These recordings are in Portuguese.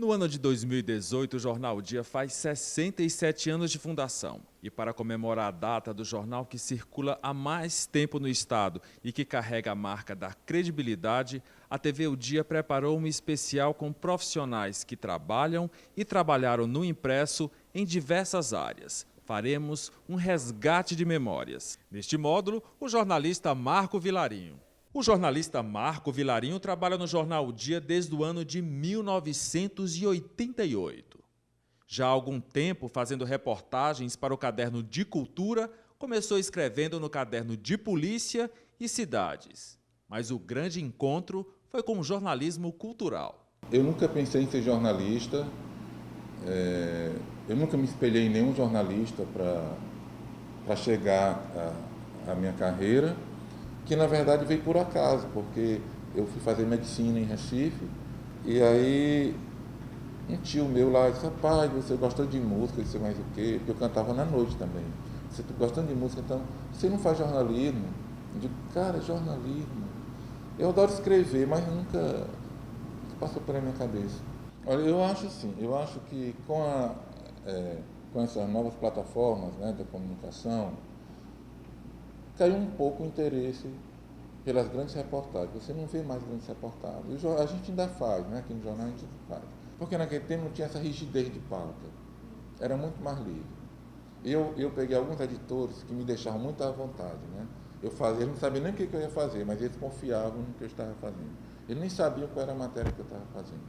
No ano de 2018, o Jornal o Dia faz 67 anos de fundação. E para comemorar a data do jornal que circula há mais tempo no estado e que carrega a marca da credibilidade, a TV O Dia preparou um especial com profissionais que trabalham e trabalharam no impresso em diversas áreas. Faremos um resgate de memórias. Neste módulo, o jornalista Marco Vilarinho. O jornalista Marco Vilarinho trabalha no Jornal o Dia desde o ano de 1988. Já há algum tempo fazendo reportagens para o Caderno de Cultura, começou escrevendo no Caderno de Polícia e Cidades. Mas o grande encontro foi com o jornalismo cultural. Eu nunca pensei em ser jornalista, eu nunca me espelhei em nenhum jornalista para chegar à minha carreira, que na verdade veio por acaso, porque eu fui fazer medicina em Recife, e aí um tio meu lá disse: rapaz, você gostou de música, disse mais o quê? Porque eu cantava na noite também. Você está gostando de música, então você não faz jornalismo? Eu digo: cara, jornalismo. Eu adoro escrever, mas nunca passou pela minha cabeça. Olha, eu acho assim, eu acho que com essas novas plataformas, né, da comunicação, caiu um pouco o interesse pelas grandes reportagens. Você não vê mais grandes reportagens. A gente ainda faz, né? Aqui no jornal a gente faz. Porque naquele tempo não tinha essa rigidez de pauta. Era muito mais livre. Eu peguei alguns editores que me deixavam muito à vontade, né? Eles não sabiam nem o que eu ia fazer, mas eles confiavam no que eu estava fazendo. Eles nem sabiam qual era a matéria que eu estava fazendo.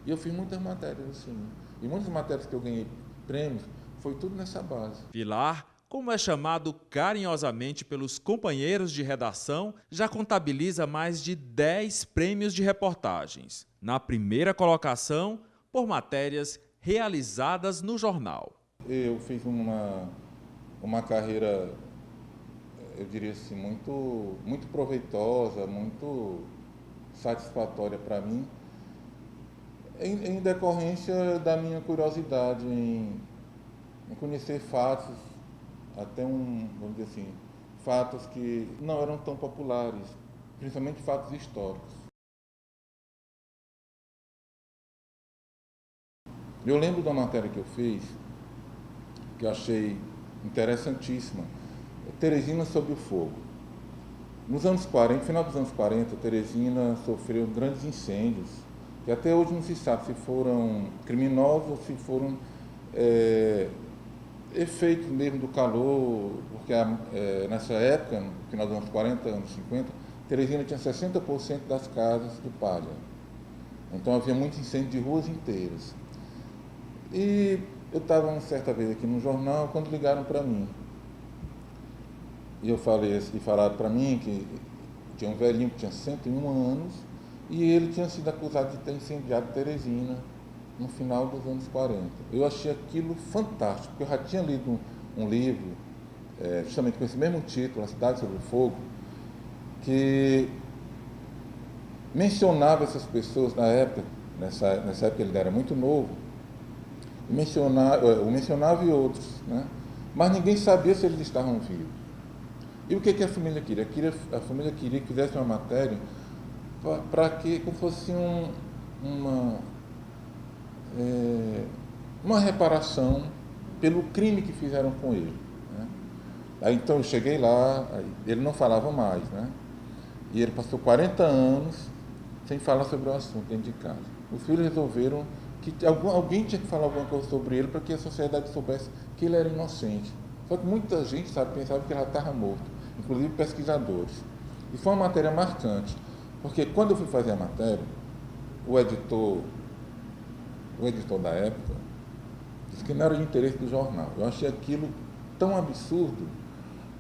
E eu fiz muitas matérias assim. E muitas matérias que eu ganhei prêmios, foi tudo nessa base. Vilar, como é chamado carinhosamente pelos companheiros de redação, já contabiliza mais de 10 prêmios de reportagens. Na primeira colocação, por matérias realizadas no jornal. Eu fiz uma carreira, eu diria assim, muito proveitosa, muito satisfatória para mim, em decorrência da minha curiosidade em conhecer fatos, vamos dizer assim, fatos que não eram tão populares, principalmente fatos históricos. Eu lembro da matéria que eu fiz, que eu achei interessantíssima, Teresina sob o fogo. Nos anos 40, no final dos anos 40, Teresina sofreu grandes incêndios, que até hoje não se sabe se foram criminosos ou se foram efeitos mesmo do calor, porque nessa época, no final dos anos 40, anos 50, Teresina tinha 60% das casas de palha. Então havia muito incêndio de ruas inteiras. E eu estava uma certa vez aqui no jornal, quando ligaram para mim. E falaram para mim que tinha um velhinho que tinha 101 anos e ele tinha sido acusado de ter incendiado Teresina no final dos anos 40. Eu achei aquilo fantástico, porque eu já tinha lido um livro, justamente com esse mesmo título, A Cidade Sob o Fogo, que mencionava essas pessoas na época, nessa época ele era muito novo, o mencionava e outros, né? Mas ninguém sabia se eles estavam vivos. E o que a família queria? A família queria que fizesse uma matéria para que fosse uma reparação pelo crime que fizeram com ele, né? Aí, então eu cheguei lá, ele não falava mais, né? E ele passou 40 anos sem falar sobre o assunto dentro de casa. Os filhos resolveram que alguém tinha que falar alguma coisa sobre ele para que a sociedade soubesse que ele era inocente. Só que muita gente pensava que ele já estava morto, inclusive pesquisadores. E foi uma matéria marcante, porque quando eu fui fazer a matéria, o editor da época disse que não era de interesse do jornal. Eu achei aquilo tão absurdo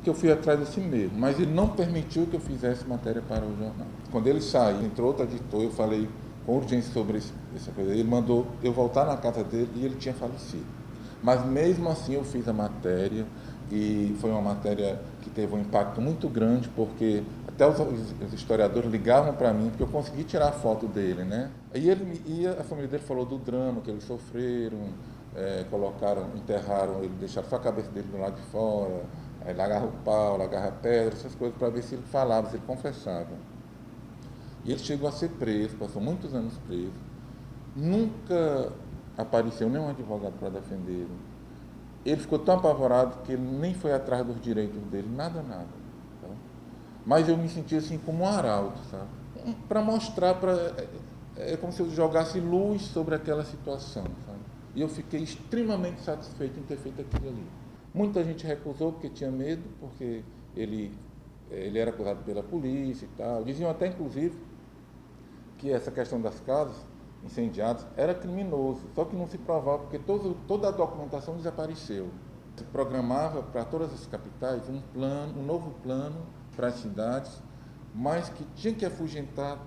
que eu fui atrás de si mesmo, mas ele não permitiu que eu fizesse matéria para o jornal. Quando ele saiu, entrou outro editor, eu falei com urgência sobre essa coisa. Ele mandou eu voltar na casa dele e ele tinha falecido. Mas mesmo assim eu fiz a matéria e foi uma matéria que teve um impacto muito grande, porque até os historiadores ligavam para mim, porque eu consegui tirar a foto dele, né? E a família dele falou do drama que eles sofreram, enterraram ele, deixaram só a cabeça dele do lado de fora, aí largaram o pau, largaram a pedra, essas coisas, para ver se ele falava, se ele confessava. E ele chegou a ser preso, passou muitos anos preso, Nunca apareceu nenhum advogado para defendê-lo. Ele ficou tão apavorado que ele nem foi atrás dos direitos dele, nada. Tá? Mas eu me senti assim como um arauto, sabe? Para mostrar, é como se eu jogasse luz sobre aquela situação, sabe? E eu fiquei extremamente satisfeito em ter feito aquilo ali. Muita gente recusou porque tinha medo, porque ele era acusado pela polícia e tal. Diziam até, inclusive, que essa questão das casas incendiadas era criminoso, só que não se provava porque toda a documentação desapareceu. Se programava para todas as capitais um novo plano para as cidades, mas que tinha que afugentar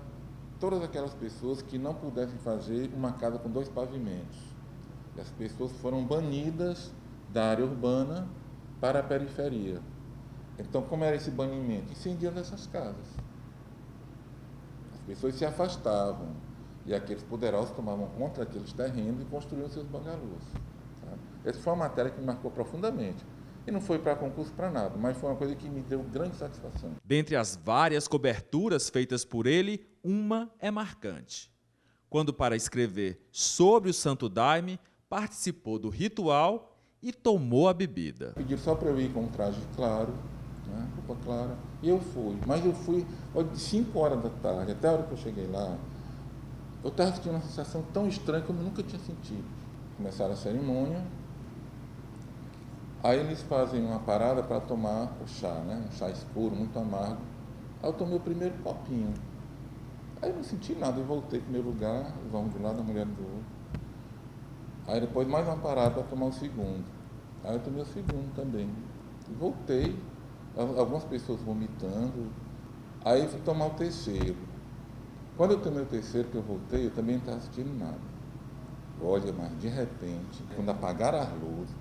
todas aquelas pessoas que não pudessem fazer uma casa com 2 pavimentos. E as pessoas foram banidas da área urbana para a periferia. Então, como era esse banimento? Incendiando essas casas. As pessoas se afastavam e aqueles poderosos tomavam conta daqueles terrenos e construíam seus bangalôs. Sabe? Essa foi uma matéria que me marcou profundamente. E não foi para concurso para nada, mas foi uma coisa que me deu grande satisfação. Dentre as várias coberturas feitas por ele, uma é marcante. Quando, para escrever sobre o Santo Daime, participou do ritual e tomou a bebida. Pediram só para eu ir com um traje claro, né, roupa clara, e eu fui. Mas eu fui de 5 horas da tarde, até a hora que eu cheguei lá, eu estava sentindo uma sensação tão estranha como eu nunca tinha sentido. Começaram a cerimônia, aí eles fazem uma parada para tomar o chá, né, um chá escuro, muito amargo. Aí eu tomei o primeiro copinho. Aí eu não senti nada, eu voltei para o meu lugar, vamos de lado, a mulher do outro. Aí depois mais uma parada para tomar o segundo. Aí eu tomei o segundo também. E voltei, algumas pessoas vomitando. Aí fui tomar o terceiro. Quando eu tomei o terceiro, que eu voltei, eu também não estava sentindo nada. Olha, mas de repente, quando apagaram as luzes,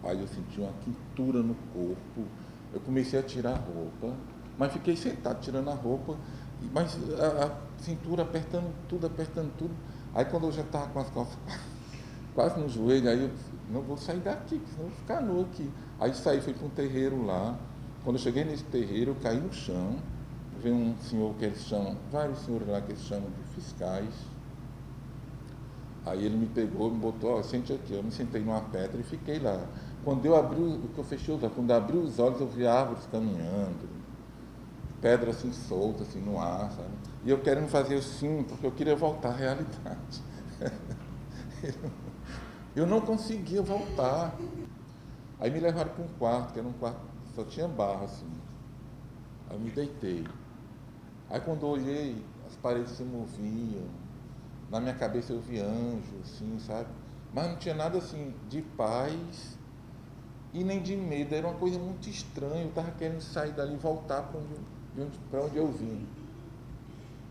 aí eu senti uma quentura no corpo. Eu comecei a tirar a roupa, mas fiquei sentado tirando a roupa, mas a cintura apertando tudo. Aí quando eu já estava com as calças quase no joelho, aí eu não vou sair daqui, senão eu vou ficar nu aqui. Aí saí, fui para um terreiro lá. Quando eu cheguei nesse terreiro, eu caí no chão. Veio um senhor que eles chamam, vários senhores lá que eles chamam de fiscais. Aí ele me pegou, me botou, ó, sente aqui. Eu me sentei numa pedra e fiquei lá. Quando eu abri, eu fechei os olhos, quando eu abri os olhos, eu vi árvores caminhando, pedra assim solta, assim no ar, sabe? E eu querendo fazer assim, porque eu queria voltar à realidade. Eu não conseguia voltar. Aí me levaram para um quarto, que era um quarto, só tinha barro assim. Aí eu me deitei. Aí quando eu olhei, as paredes se moviam. Na minha cabeça eu vi anjos, assim, sabe? Mas não tinha nada assim de paz e nem de medo. Era uma coisa muito estranha. Eu estava querendo sair dali e voltar para onde eu vim.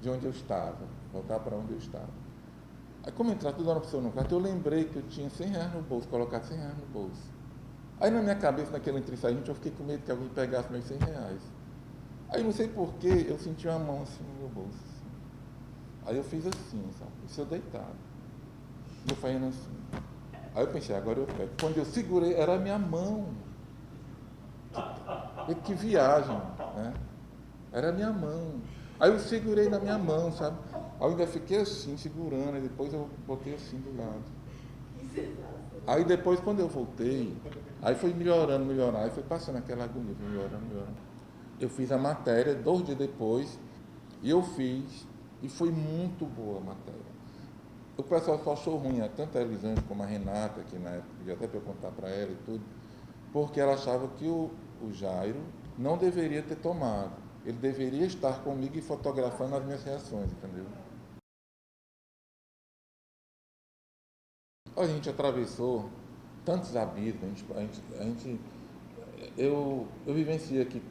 De onde eu estava. Voltar para onde eu estava. Aí como entrar toda hora pessoa no quarto, eu lembrei que eu tinha R$100 no bolso, colocado R$100 no bolso. Aí na minha cabeça, naquele entre e sair, eu fiquei com medo que alguém pegasse meus R$100. Aí não sei porquê, eu senti uma mão assim no meu bolso. Assim. Aí eu fiz assim, sabe? Isso eu deitado. Eu fazendo assim. Aí eu pensei, agora eu pego. Quando eu segurei, era a minha mão. Que viagem, né? Era a minha mão. Aí eu segurei na minha mão, sabe? Aí eu ainda fiquei assim, segurando, e depois eu botei assim do lado. Aí depois, quando eu voltei, aí foi melhorando, aí foi passando aquela agonia, melhorando. Eu fiz a matéria 2 dias depois, e eu fiz, e foi muito boa a matéria. O pessoal só achou ruim, tanto a Elisângela como a Renata, que na época podia até para eu contar para ela e tudo, porque ela achava que o Jairo não deveria ter tomado. Ele deveria estar comigo e fotografando as minhas reações, entendeu? A gente atravessou tantos abismos, eu vivenciei aqui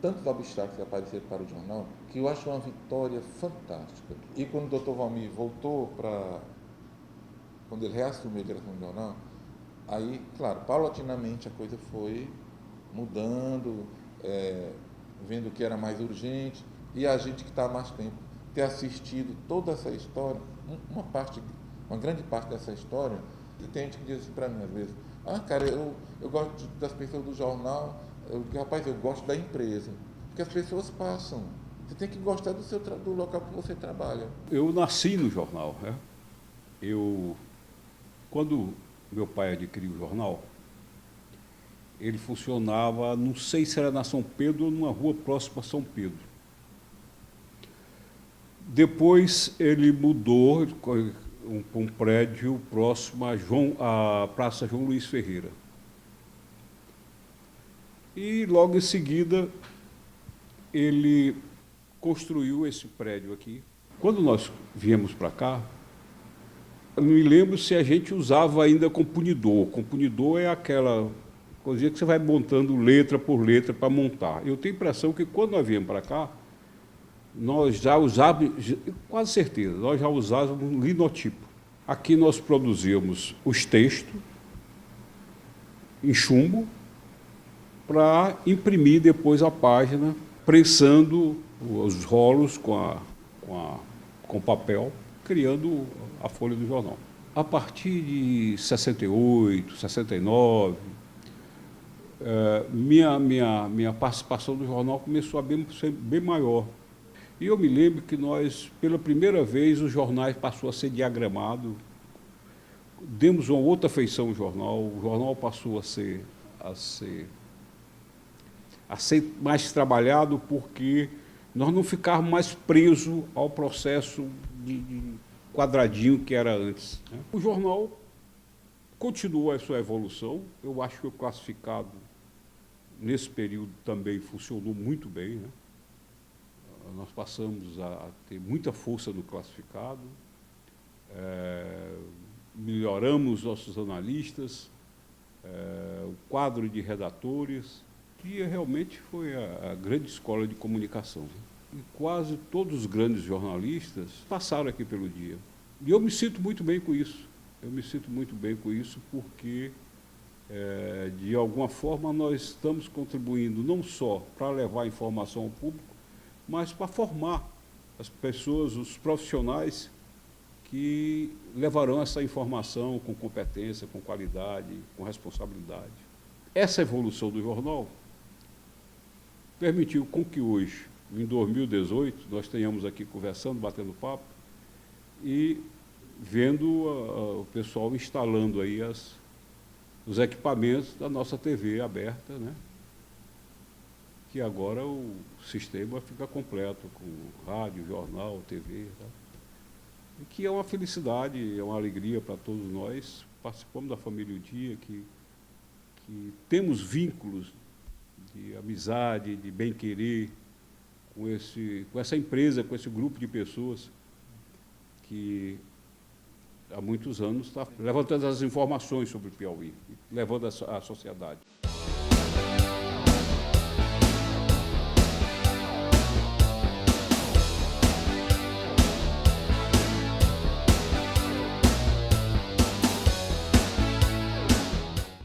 tantos obstáculos que apareceram para o jornal, que eu acho uma vitória fantástica. E quando o doutor Valmir voltou quando ele reassumiu a direção do jornal, aí, claro, paulatinamente a coisa foi mudando, vendo que era mais urgente, e a gente que está há mais tempo, ter assistido toda essa história, uma grande parte dessa história, e tem gente que diz assim para mim às vezes, cara, eu gosto das pessoas do jornal, rapaz, eu gosto da empresa, porque as pessoas passam, você tem que gostar do local que você trabalha. Eu nasci no jornal, né? Quando meu pai adquiriu o jornal, ele funcionava, não sei se era na São Pedro ou numa rua próxima a São Pedro. Depois ele mudou para um prédio próximo à Praça João Luiz Ferreira. E logo em seguida ele construiu esse prédio aqui. Quando nós viemos para cá, eu não me lembro se a gente usava ainda compunidor. Compunidor é aquela coisa que você vai montando letra por letra para montar. Eu tenho a impressão que quando nós viemos para cá, nós já usávamos, quase certeza, nós já usávamos linotipo. Aqui nós produzíamos os textos em chumbo para imprimir depois a página, prensando os rolos com papel, criando a folha do jornal. A partir de 68, 69, minha participação no jornal começou a ser bem maior. E eu me lembro que nós, pela primeira vez, os jornais passou a ser diagramado, demos uma outra feição ao jornal, o jornal passou a ser mais trabalhado, porque nós não ficávamos mais presos ao processo de quadradinho que era antes, né? O jornal continuou a sua evolução. Eu acho que o classificado, nesse período, também funcionou muito bem, né? Nós passamos a ter muita força no classificado, melhoramos nossos analistas, o quadro de redatores, que realmente foi a grande escola de comunicação. E quase todos os grandes jornalistas passaram aqui pelo dia. E eu me sinto muito bem com isso. Eu me sinto muito bem com isso porque, de alguma forma, nós estamos contribuindo não só para levar a informação ao público, mas para formar as pessoas, os profissionais que levarão essa informação com competência, com qualidade, com responsabilidade. Essa evolução do jornal permitiu com que hoje, em 2018, nós tenhamos aqui conversando, batendo papo e vendo o pessoal instalando aí os equipamentos da nossa TV aberta, né? Que agora o sistema fica completo com rádio, jornal, TV, tá? E que é uma felicidade, é uma alegria para todos nós. Participamos da família O Dia, que temos vínculos de amizade, de bem-querer com essa empresa, com esse grupo de pessoas que há muitos anos está levantando as informações sobre o Piauí, levando à sociedade.